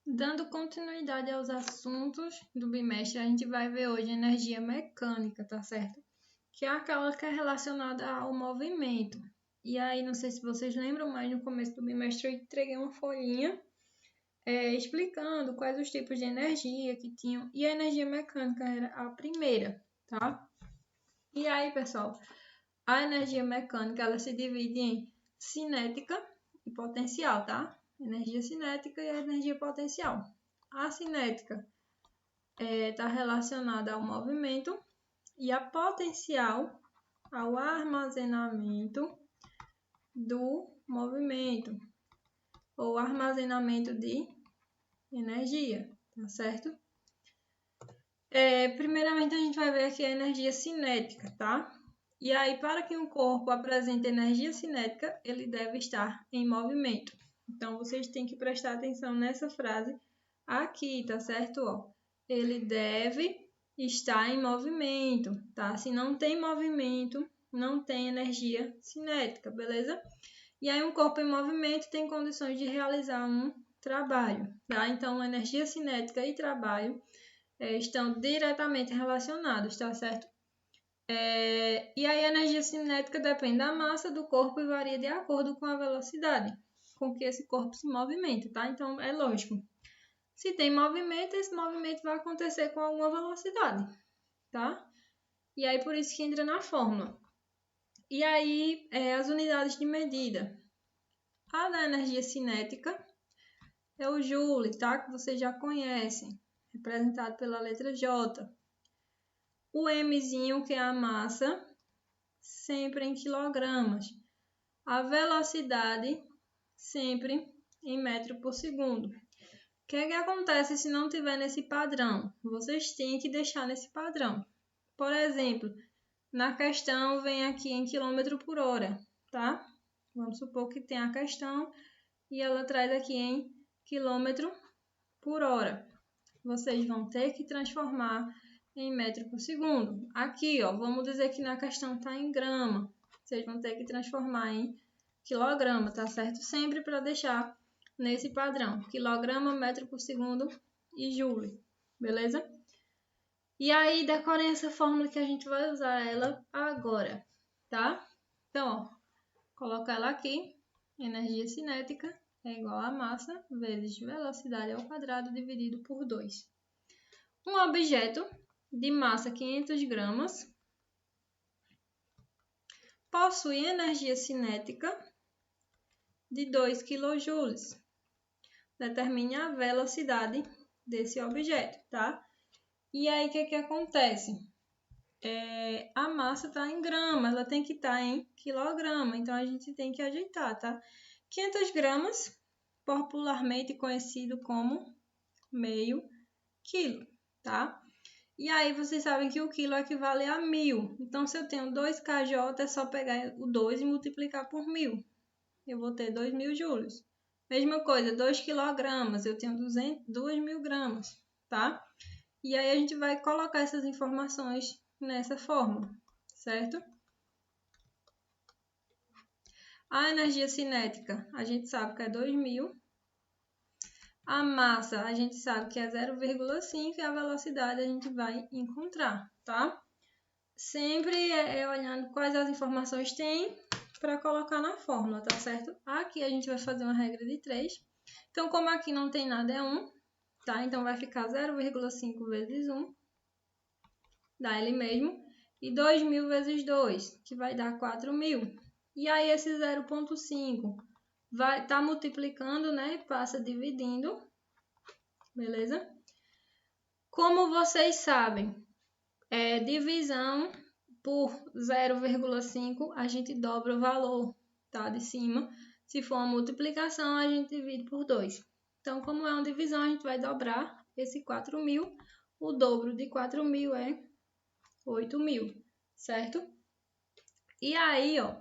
Dando continuidade aos assuntos do bimestre, a gente vai ver hoje energia mecânica, tá certo? Que é aquela que é relacionada ao movimento. E aí, não sei se vocês lembram, mas no começo do bimestre eu entreguei uma folhinha explicando quais os tipos de energia que tinham. E a energia mecânica era a primeira, tá? E aí, pessoal, a energia mecânica ela se divide em cinética e potencial, tá? Energia cinética e a energia potencial. A cinética está relacionada ao movimento e a potencial ao armazenamento do movimento ou armazenamento de energia, tá certo? Primeiramente a gente vai ver aqui a energia cinética, tá? E aí, para que um corpo apresente energia cinética, ele deve estar em movimento. Então, vocês têm que prestar atenção nessa frase aqui, tá certo? Ó, ele deve estar em movimento, tá? Se não tem movimento, não tem energia cinética, beleza? E aí, um corpo em movimento tem condições de realizar um trabalho, tá? Então, energia cinética e trabalho estão diretamente relacionados, tá certo? E aí a energia cinética depende da massa do corpo e varia de acordo com a velocidade com que esse corpo se movimenta, tá? Então, é lógico. Se tem movimento, esse movimento vai acontecer com alguma velocidade, tá? E aí, por isso que entra na fórmula. E aí, as unidades de medida. A da energia cinética é o Joule, tá? Que vocês já conhecem, representado pela letra J. O Mzinho, que é a massa, sempre em quilogramas. A velocidade, sempre em metro por segundo. O que acontece se não tiver nesse padrão? Vocês têm que deixar nesse padrão. Por exemplo, na questão vem aqui em quilômetro por hora, tá? Vamos supor que tem a questão e ela traz aqui em quilômetro por hora. Vocês vão ter que transformar em metro por segundo. Aqui, ó, vamos dizer que na questão está em grama. Vocês vão ter que transformar em quilograma, tá certo? Sempre para deixar nesse padrão. Quilograma, metro por segundo e joule, beleza? E aí, decorem essa fórmula que a gente vai usar ela agora, tá? Então, ó, coloca ela aqui. Energia cinética é igual a massa vezes velocidade ao quadrado dividido por 2. Um objeto de massa 500 gramas possui energia cinética de 2 kJ. Determine a velocidade desse objeto, tá? E aí, o que acontece? A massa está em grama, ela tem que estar em quilograma, então a gente tem que ajeitar, tá? 500 gramas, popularmente conhecido como meio quilo, tá? E aí, vocês sabem que o quilo equivale a 1000. Então, se eu tenho 2 kJ, é só pegar o 2 e multiplicar por 1000. Eu vou ter 2000 joules. Mesma coisa, 2 quilogramas, eu tenho 2000 gramas, tá? E aí, a gente vai colocar essas informações nessa fórmula, certo? A energia cinética, a gente sabe que é 2000. A massa, a gente sabe que é 0,5 e a velocidade a gente vai encontrar, tá? Sempre olhando quais as informações tem para colocar na fórmula, tá certo? Aqui a gente vai fazer uma regra de 3. Então, como aqui não tem nada, é 1, tá? Então, vai ficar 0,5 vezes 1, dá ele mesmo. E 2.000 vezes 2, que vai dar 4.000. E aí, esse 0,5 vai estar multiplicando, né? Passa dividindo, beleza? Como vocês sabem, divisão por 0,5, a gente dobra o valor, tá? De cima. Se for uma multiplicação, a gente divide por 2. Então, como é uma divisão, a gente vai dobrar esse 4.000. O dobro de 4.000 é 8.000, certo? E aí, ó,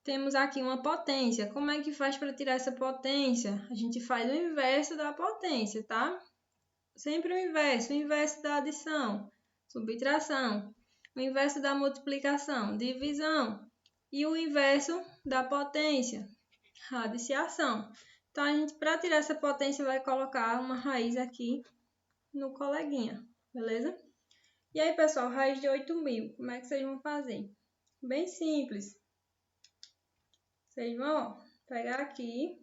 temos aqui uma potência. Como é que faz para tirar essa potência? A gente faz o inverso da potência, tá? Sempre o inverso da adição, subtração, o inverso da multiplicação, divisão, e o inverso da potência, radiciação. Então, a gente, para tirar essa potência, vai colocar uma raiz aqui no coleguinha, beleza? E aí, pessoal, raiz de 8.000, como é que vocês vão fazer? Bem simples. Vocês vão pegar aqui,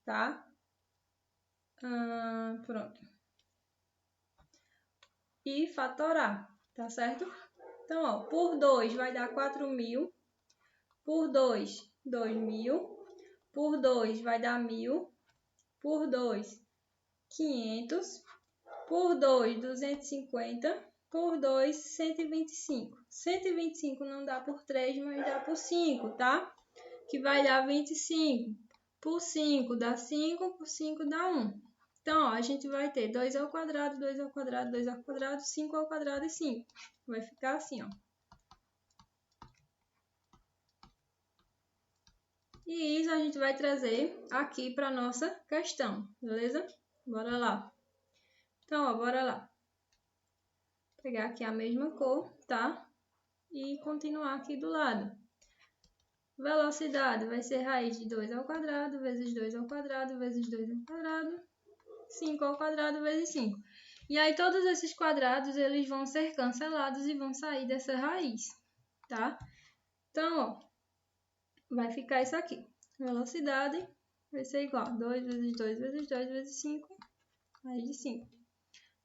tá? Pronto. E fatorar, tá certo? Então, ó, por 2 vai dar 4.000. Por 2, 2.000. Por 2 vai dar 1.000. Por 2, 500. Por 2, 250. Por 2, 125. 125 não dá por 3, mas dá por 5, tá? Que vai dar 25. Por 5 dá 5, por 5 dá 1. Então, ó, a gente vai ter 2 ao quadrado, 2 ao quadrado, 2 ao quadrado, 5 ao quadrado e 5. Vai ficar assim, ó. E isso a gente vai trazer aqui para nossa questão, beleza? Bora lá. Então, ó, bora lá. Vou pegar aqui a mesma cor, tá? E continuar aqui do lado. Velocidade vai ser raiz de 2 ao quadrado, vezes 2 ao quadrado, vezes 2 ao quadrado, 5 ao quadrado, vezes 5. E aí, todos esses quadrados, eles vão ser cancelados e vão sair dessa raiz, tá? Então, ó, vai ficar isso aqui. Velocidade vai ser igual a 2 vezes 2 vezes 2 vezes 5, raiz de 5.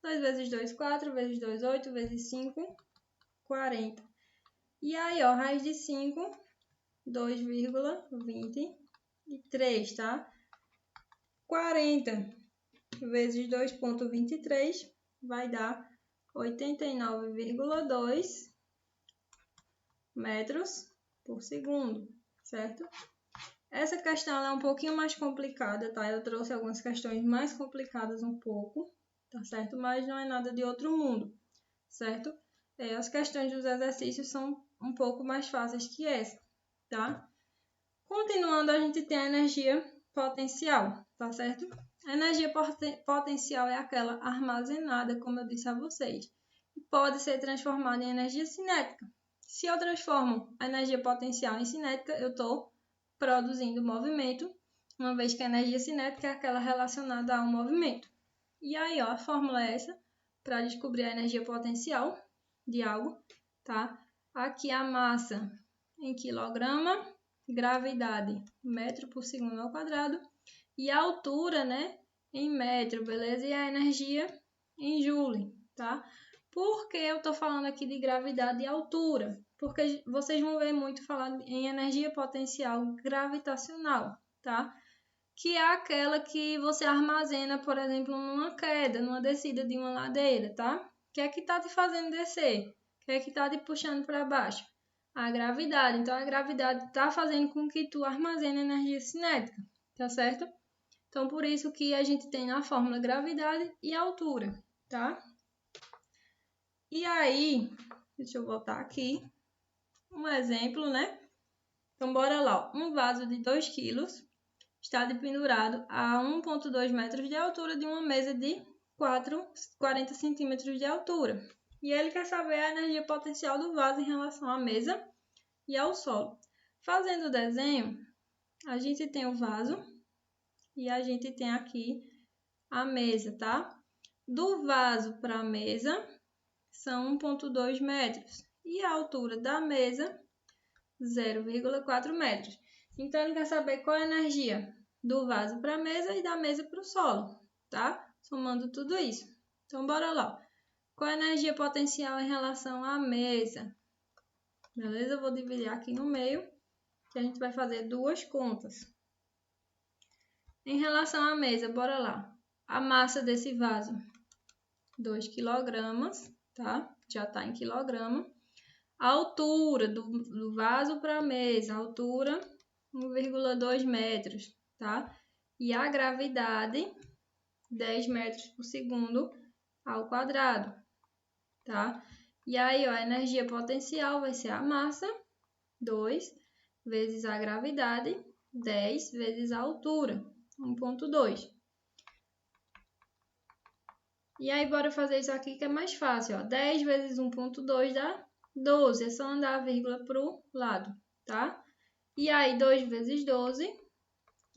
2 vezes 2, 4, vezes 2, 8, vezes 5, 40. E aí, ó, raiz de 5, 2,23, tá? 40 vezes 2,23 vai dar 89,2 metros por segundo, certo? Essa questão é um pouquinho mais complicada, tá? Eu trouxe algumas questões mais complicadas um pouco, tá certo? Mas não é nada de outro mundo, certo? As questões dos exercícios são um pouco mais fáceis que essa, tá? Continuando, a gente tem a energia potencial, tá certo? A energia potencial é aquela armazenada, como eu disse a vocês, e pode ser transformada em energia cinética. Se eu transformo a energia potencial em cinética, eu estou produzindo movimento, uma vez que a energia cinética é aquela relacionada ao movimento. E aí, ó, a fórmula é essa, para descobrir a energia potencial de algo, tá? Aqui a massa em quilograma, gravidade, metro por segundo ao quadrado, e a altura, né, em metro, beleza? E a energia em joule, tá? Por que eu estou falando aqui de gravidade e altura? Porque vocês vão ver muito falar em energia potencial gravitacional, tá? Que é aquela que você armazena, por exemplo, numa queda, numa descida de uma ladeira, tá? O que é que está te fazendo descer? O que é que está te puxando para baixo? A gravidade. Então, a gravidade está fazendo com que tu armazene energia cinética, tá certo? Então, por isso que a gente tem na fórmula gravidade e altura, tá? E aí, deixa eu voltar aqui, um exemplo, né? Então, bora lá. Um vaso de 2 kg está pendurado a 1,2 metros de altura de uma mesa de 40 centímetros de altura. E ele quer saber a energia potencial do vaso em relação à mesa e ao solo. Fazendo o desenho, a gente tem o vaso e a gente tem aqui a mesa, tá? Do vaso para a mesa são 1,2 metros e a altura da mesa 0,4 metros. Então, ele quer saber qual é a energia do vaso para a mesa e da mesa para o solo, tá? Somando tudo isso. Então, bora lá. Qual é a energia potencial em relação à mesa? Beleza? Eu vou dividir aqui no meio, que a gente vai fazer duas contas. Em relação à mesa, bora lá. A massa desse vaso, 2 kg, tá? Já está em quilograma. A altura do vaso para a mesa, altura 1,2 metros, tá? E a gravidade, 10 metros por segundo ao quadrado, tá? E aí, ó, a energia potencial vai ser a massa, 2, vezes a gravidade, 10, vezes a altura, 1,2. E aí, bora fazer isso aqui que é mais fácil, ó. 10 vezes 1,2 dá 12, é só andar a vírgula para o lado, tá? E aí, 2 vezes 12,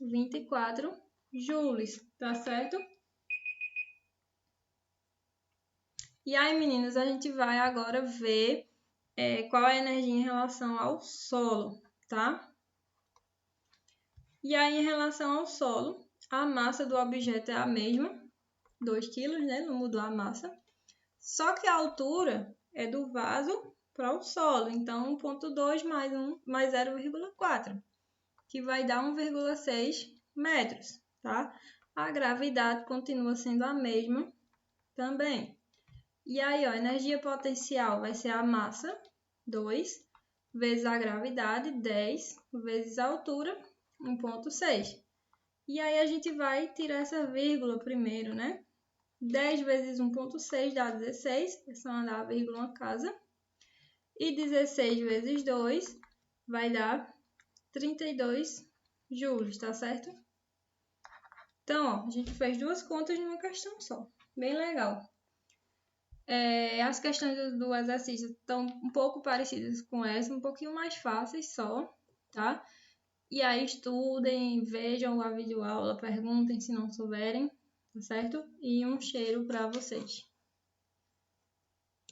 24 joules, tá certo? E aí, meninas, a gente vai agora ver qual é a energia em relação ao solo, tá? E aí, em relação ao solo, a massa do objeto é a mesma, 2 kg, né? Não mudou a massa. Só que a altura é do vaso para o solo, então 1,2 mais 0,4, que vai dar 1,6 metros, tá? A gravidade continua sendo a mesma também. E aí, ó, a energia potencial vai ser a massa, 2, vezes a gravidade, 10, vezes a altura, 1,6. E aí a gente vai tirar essa vírgula primeiro, né? 10 vezes 1,6 dá 16, é só andar a vírgula uma casa. E 16 vezes 2 vai dar 32 joules, tá certo? Então, ó, a gente fez duas contas numa questão só. Bem legal. As questões do exercício estão um pouco parecidas com essa, um pouquinho mais fáceis só, tá? E aí estudem, vejam a videoaula, perguntem se não souberem, tá certo? E um cheiro para vocês.